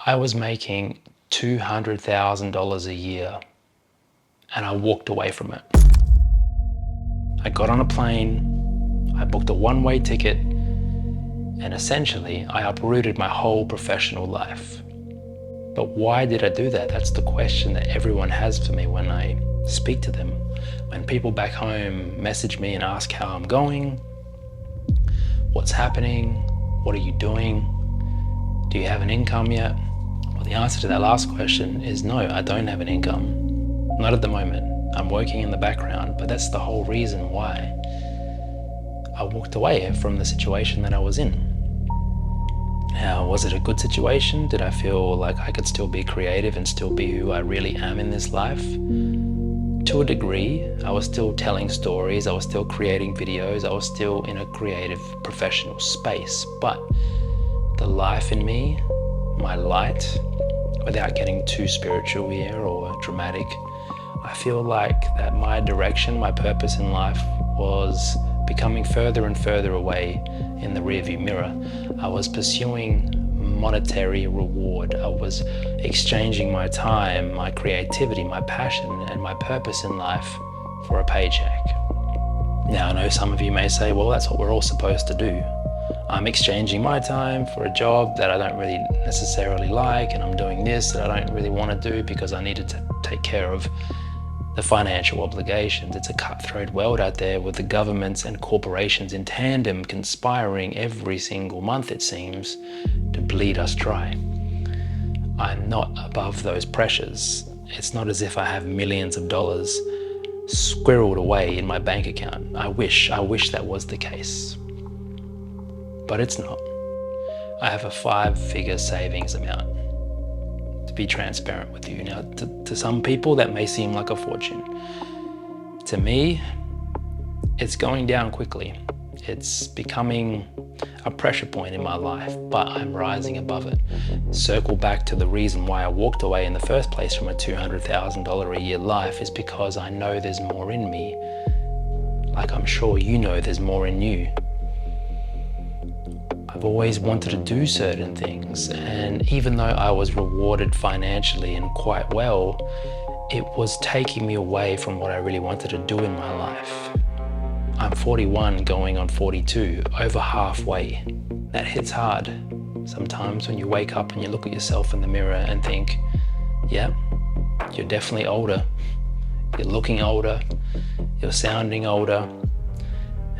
I was making $200,000 a year and I walked away from it. I got on a plane, I booked a one-way ticket, and essentially I uprooted my whole professional life. But why did I do that? That's the question that everyone has for me when I speak to them. When people back home message me and ask how I'm going, what's happening, what are you doing, do you have an income yet? Well, the answer to that last question is no, I don't have an income. Not at the moment. I'm working in the background, but that's the whole reason why I walked away from the situation that I was in. Now, was it a good situation? Did I feel like I could still be creative and still be who I really am in this life? To a degree. I was still telling stories, I was still creating videos, I was still in a creative professional space, but the life in me, my light, without getting too spiritual here or dramatic, I feel like that my direction, my purpose in life was becoming further and further away in the rearview mirror. I was pursuing monetary reward. I was exchanging my time, my creativity, my passion, and my purpose in life for a paycheck. Now, I know some of you may say, well, that's what we're all supposed to do. I'm exchanging my time for a job that I don't really necessarily like, and I'm doing this that I don't really want to do because I needed to take care of the financial obligations. It's a cutthroat world out there with the governments and corporations in tandem conspiring every single month, it seems, to bleed us dry. I'm not above those pressures. It's not as if I have millions of dollars squirreled away in my bank account. I wish that was the case. But it's not. I have a 5-figure savings amount, to be transparent with you. Now, to some people that may seem like a fortune. To me, it's going down quickly. It's becoming a pressure point in my life, but I'm rising above it. Circle back to the reason why I walked away in the first place from a $200,000 a year life is because I know there's more in me. Like I'm sure you know there's more in you. I've always wanted to do certain things, and even though I was rewarded financially and quite well, it was taking me away from what I really wanted to do in my life. I'm 41 going on 42, over halfway. That hits hard. Sometimes when you wake up and you look at yourself in the mirror and think, yeah, you're definitely older. You're looking older, you're sounding older,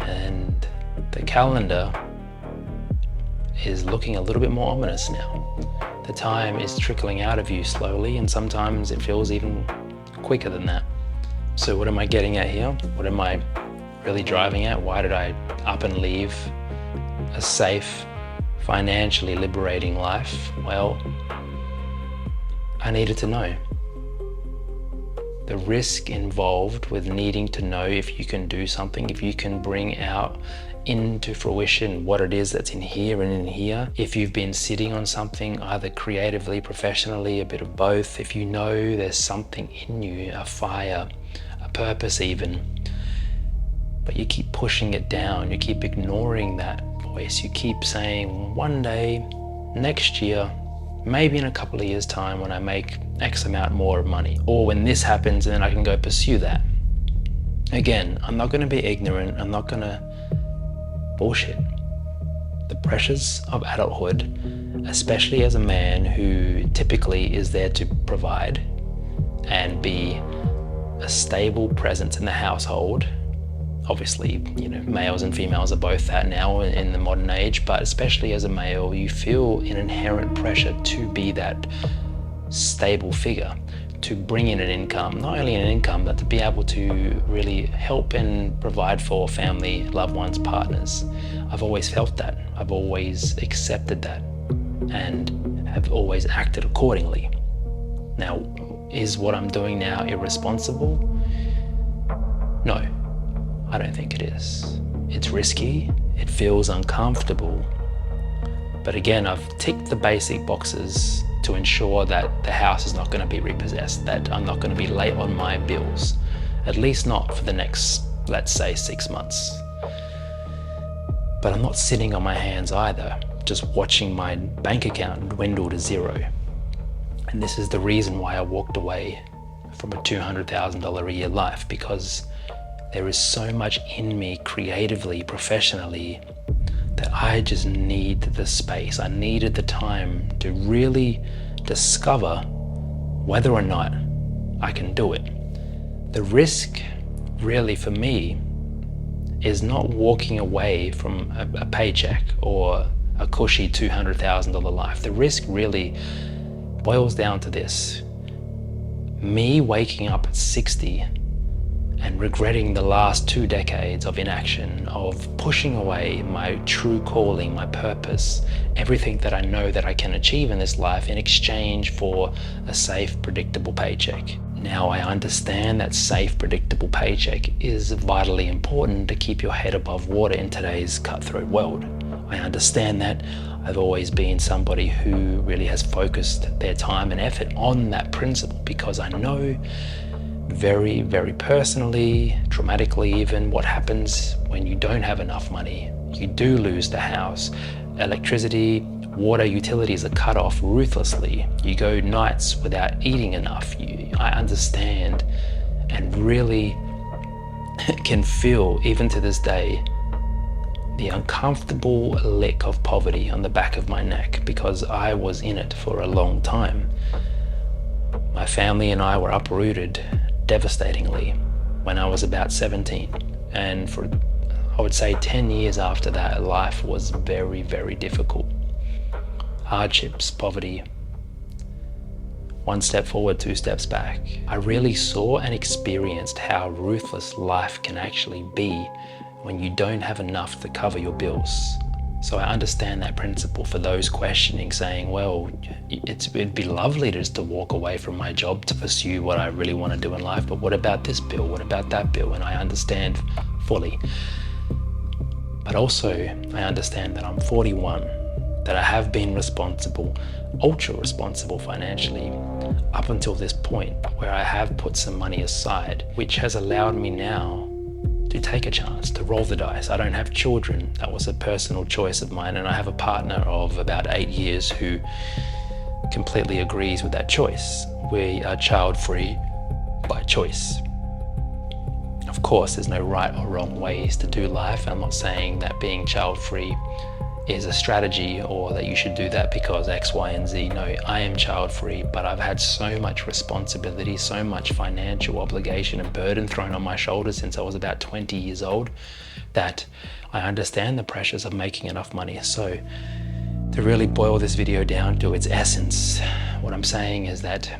and the calendar is looking a little bit more ominous now. The time is trickling out of you slowly, and sometimes it feels even quicker than that. So what am I getting at here? What am I really driving at? Why did I up and leave a safe, financially liberating life? Well, I needed to know. The risk involved with needing to know if you can do something, if you can bring out into fruition what it is that's in here and in here. If you've been sitting on something, either creatively, professionally, a bit of both, if you know there's something in you, a fire, a purpose even, but you keep pushing it down, you keep ignoring that voice, you keep saying, one day, next year, maybe in a couple of years' time when I make X amount more of money, or when this happens and then I can go pursue that. Again, I'm not gonna be ignorant, I'm not gonna bullshit. The pressures of adulthood, especially as a man who typically is there to provide and be a stable presence in the household. Obviously, you know, males and females are both that now in the modern age, but especially as a male, you feel an inherent pressure to be that stable figure, to bring in an income, not only an income, but to be able to really help and provide for family, loved ones, partners. I've always felt that. I've always accepted that and have always acted accordingly. Now, is what I'm doing now irresponsible? No, I don't think it is. It's risky, it feels uncomfortable, but again, I've ticked the basic boxes to ensure that the house is not going to be repossessed, that I'm not going to be late on my bills, at least not for the next, let's say, 6 months. But I'm not sitting on my hands either, just watching my bank account dwindle to zero. And this is the reason why I walked away from a $200,000 a year life, because there is so much in me creatively, professionally, that I just need the space. I needed the time to really discover whether or not I can do it. The risk really for me is not walking away from a paycheck or a cushy $200,000 life. The risk really boils down to this: me waking up at 60 and regretting the last 2 decades of inaction, of pushing away my true calling, my purpose, everything that I know that I can achieve in this life in exchange for a safe, predictable paycheck. Now I understand that safe, predictable paycheck is vitally important to keep your head above water in today's cutthroat world. I understand that. I've always been somebody who really has focused their time and effort on that principle, because I know very, very personally, traumatically even, what happens when you don't have enough money. You do lose the house. Electricity, water, utilities are cut off ruthlessly. You go nights without eating enough. I understand and really can feel, even to this day, the uncomfortable lick of poverty on the back of my neck, because I was in it for a long time. My family and I were uprooted devastatingly when I was about 17, and for, I would say, 10 years after that, life was very, very difficult. Hardships, poverty, one step forward, 2 steps back. I really saw and experienced how ruthless life can actually be when you don't have enough to cover your bills. So I understand that principle for those questioning, saying, well, it'd be lovely just to walk away from my job to pursue what I really want to do in life, but what about this bill? What about that bill? And I understand fully. But also, I understand that I'm 41, that I have been responsible, ultra responsible financially, up until this point where I have put some money aside, which has allowed me now to take a chance, to roll the dice. I don't have children. That was a personal choice of mine, and I have a partner of about 8 years who completely agrees with that choice. We are child-free by choice. Of course, there's no right or wrong ways to do life. I'm not saying that being child-free is a strategy or that you should do that because X, Y, and Z. No, I am child-free, but I've had so much responsibility, so much financial obligation and burden thrown on my shoulders since I was about 20 years old that I understand the pressures of making enough money. So to really boil this video down to its essence, what I'm saying is that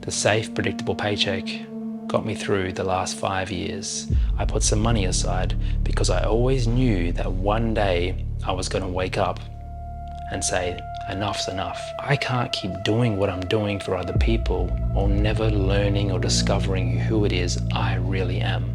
the safe, predictable paycheck got me through the last 5 years. I put some money aside because I always knew that one day I was going to wake up and say, enough's enough. I can't keep doing what I'm doing for other people while never learning or discovering who it is I really am.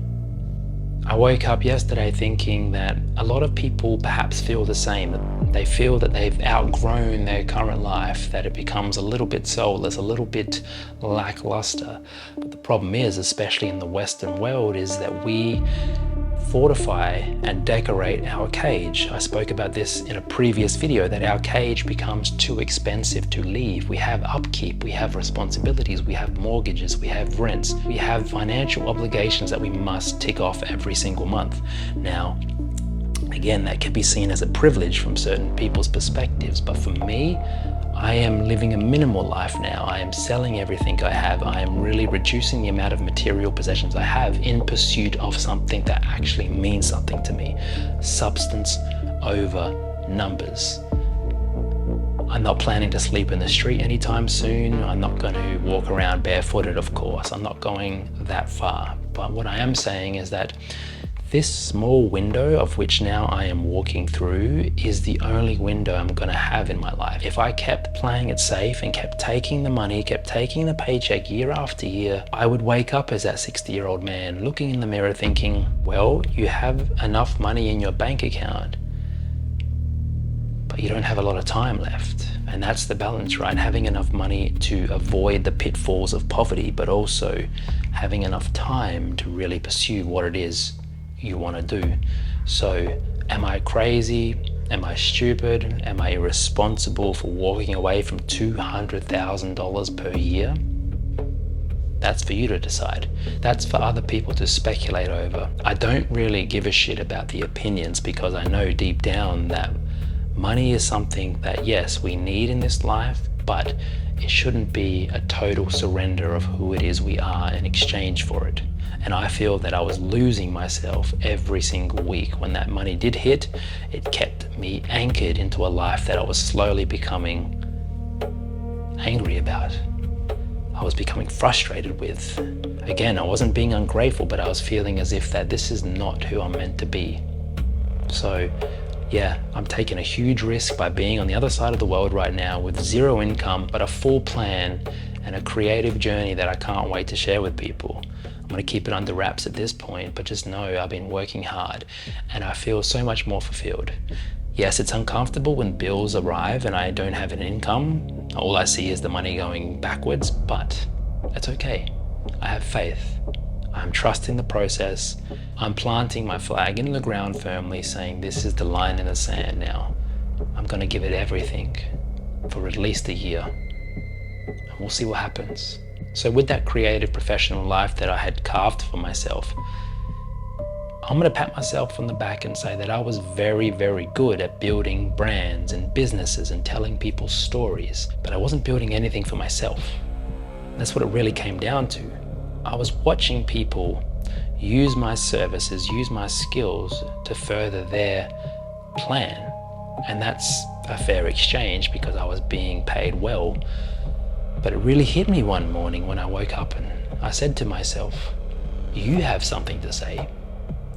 I woke up yesterday thinking that a lot of people perhaps feel the same. They feel that they've outgrown their current life, that it becomes a little bit soulless, a little bit lackluster. But the problem is, especially in the Western world, is that we fortify and decorate our cage. I spoke about this in a previous video, that our cage becomes too expensive to leave. We have upkeep, we have responsibilities, we have mortgages, we have rents, we have financial obligations that we must tick off every single month. Now, again, that can be seen as a privilege from certain people's perspectives, but for me, I am living a minimal life now. I am selling everything I have. I am really reducing the amount of material possessions I have in pursuit of something that actually means something to me. Substance over numbers. I'm not planning to sleep in the street anytime soon. I'm not going to walk around barefooted, of course. I'm not going that far. But what I am saying is that this small window of which now I am walking through is the only window I'm going to have in my life. If I kept playing it safe and kept taking the money, kept taking the paycheck year after year, I would wake up as that 60-year-old man looking in the mirror thinking, well, you have enough money in your bank account, but you don't have a lot of time left. And that's the balance, right? Having enough money to avoid the pitfalls of poverty, but also having enough time to really pursue what it is you want to do. So am I crazy? Am I stupid? Am I irresponsible for walking away from $200,000 per year? That's for you to decide. That's for other people to speculate over. I don't really give a shit about the opinions because I know deep down that money is something that, yes, we need in this life, but it shouldn't be a total surrender of who it is we are in exchange for it. And I feel that I was losing myself every single week. When that money did hit, it kept me anchored into a life that I was slowly becoming angry about. I was becoming frustrated with. Again, I wasn't being ungrateful, but I was feeling as if that this is not who I'm meant to be. So yeah, I'm taking a huge risk by being on the other side of the world right now with zero income, but a full plan and a creative journey that I can't wait to share with people. I'm gonna keep it under wraps at this point, but just know I've been working hard and I feel so much more fulfilled. Yes, it's uncomfortable when bills arrive and I don't have an income. All I see is the money going backwards, but it's okay. I have faith. I'm trusting the process. I'm planting my flag in the ground firmly, saying this is the line in the sand now. I'm gonna give it everything for at least a year. And we'll see what happens. So with that creative professional life that I had carved for myself, I'm gonna pat myself on the back and say that I was very, very good at building brands and businesses and telling people stories, but I wasn't building anything for myself. That's what it really came down to. I was watching people use my services, use my skills to further their plan. And that's a fair exchange because I was being paid well. But it really hit me one morning when I woke up and I said to myself, you have something to say.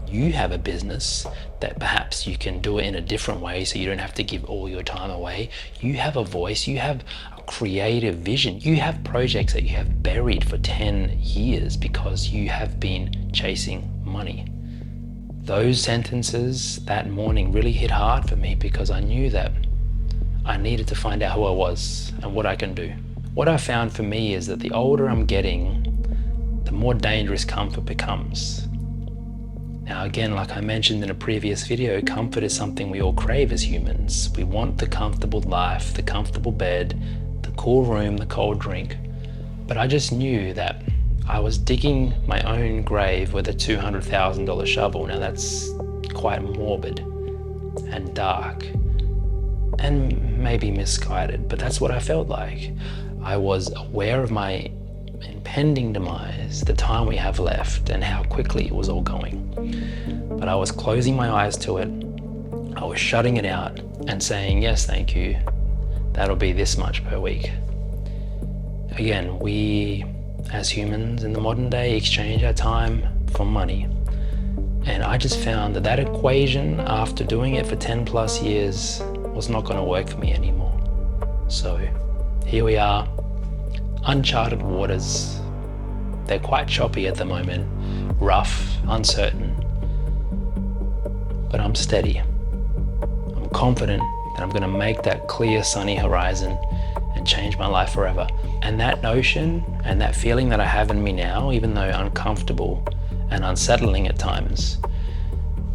You have a business that perhaps you can do it in a different way so you don't have to give all your time away. You have a voice, you have a creative vision. You have projects that you have buried for 10 years because you have been chasing money. Those sentences that morning really hit hard for me because I knew that I needed to find out who I was and what I can do. What I found for me is that the older I'm getting, the more dangerous comfort becomes. Now again, like I mentioned in a previous video, comfort is something we all crave as humans. We want the comfortable life, the comfortable bed, the cool room, the cold drink. But I just knew that I was digging my own grave with a $200,000 shovel. Now that's quite morbid and dark and maybe misguided, but that's what I felt like. I was aware of my impending demise, the time we have left, and how quickly it was all going. But I was closing my eyes to it. I was shutting it out and saying, yes, thank you. That'll be this much per week. Again, we as humans in the modern day exchange our time for money. And I just found that equation, after doing it for 10 plus years, was not going to work for me anymore. So here we are, uncharted waters. They're quite choppy at the moment, rough, uncertain. But I'm steady. I'm confident that I'm going to make that clear, sunny horizon and change my life forever. And that notion and that feeling that I have in me now, even though uncomfortable and unsettling at times,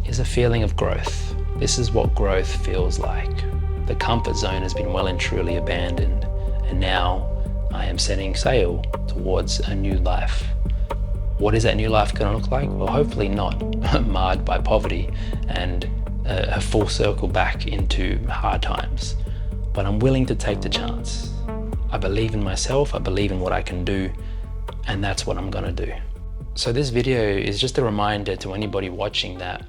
is a feeling of growth. This is what growth feels like. The comfort zone has been well and truly abandoned, and now I am setting sail towards a new life. What is that new life going to look like? Well, hopefully not marred by poverty and a full circle back into hard times. But I'm willing to take the chance. I believe in myself, I believe in what I can do, and that's what I'm going to do. So this video is just a reminder to anybody watching that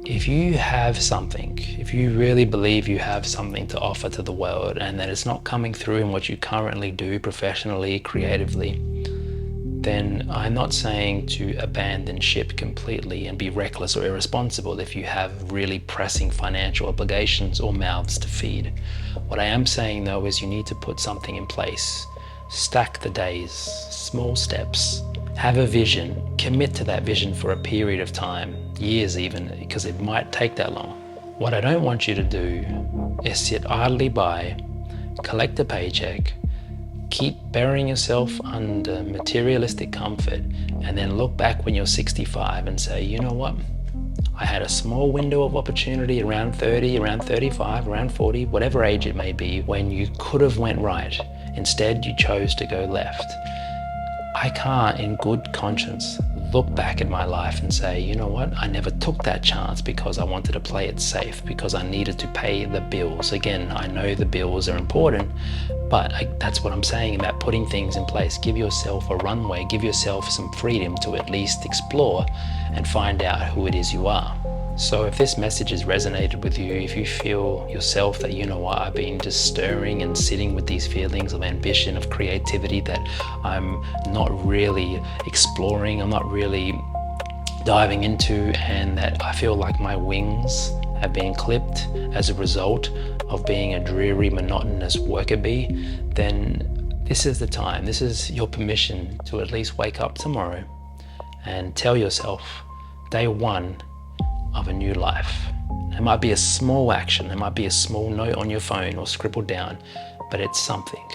if you have something, if you really believe you have something to offer to the world and that it's not coming through in what you currently do professionally, creatively, then I'm not saying to abandon ship completely and be reckless or irresponsible if you have really pressing financial obligations or mouths to feed. What I am saying though is you need to put something in place. Stack the days, small steps. Have a vision, commit to that vision for a period of time, years even, because it might take that long. What I don't want you to do is sit idly by, collect a paycheck, keep burying yourself under materialistic comfort, and then look back when you're 65 and say, you know what? I had a small window of opportunity around 30, around 35, around 40, whatever age it may be, when you could have went right. Instead, you chose to go left. I can't, in good conscience, look back at my life and say, you know what, I never took that chance because I wanted to play it safe, because I needed to pay the bills. Again, I know the bills are important, but that's what I'm saying about putting things in place. Give yourself a runway, give yourself some freedom to at least explore and find out who it is you are. So if this message has resonated with you, if you feel yourself that, you know what, I've been just stirring and sitting with these feelings of ambition, of creativity that I'm not really exploring, I'm not really diving into, and that I feel like my wings have been clipped as a result of being a dreary, monotonous worker bee, then this is the time. This is your permission to at least wake up tomorrow and tell yourself, day one of a new life. It might be a small action, it might be a small note on your phone or scribbled down, but it's something.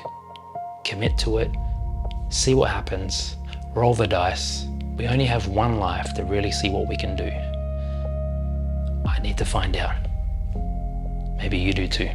Commit to it, see what happens, roll the dice. We only have one life to really see what we can do. I need to find out. Maybe you do too.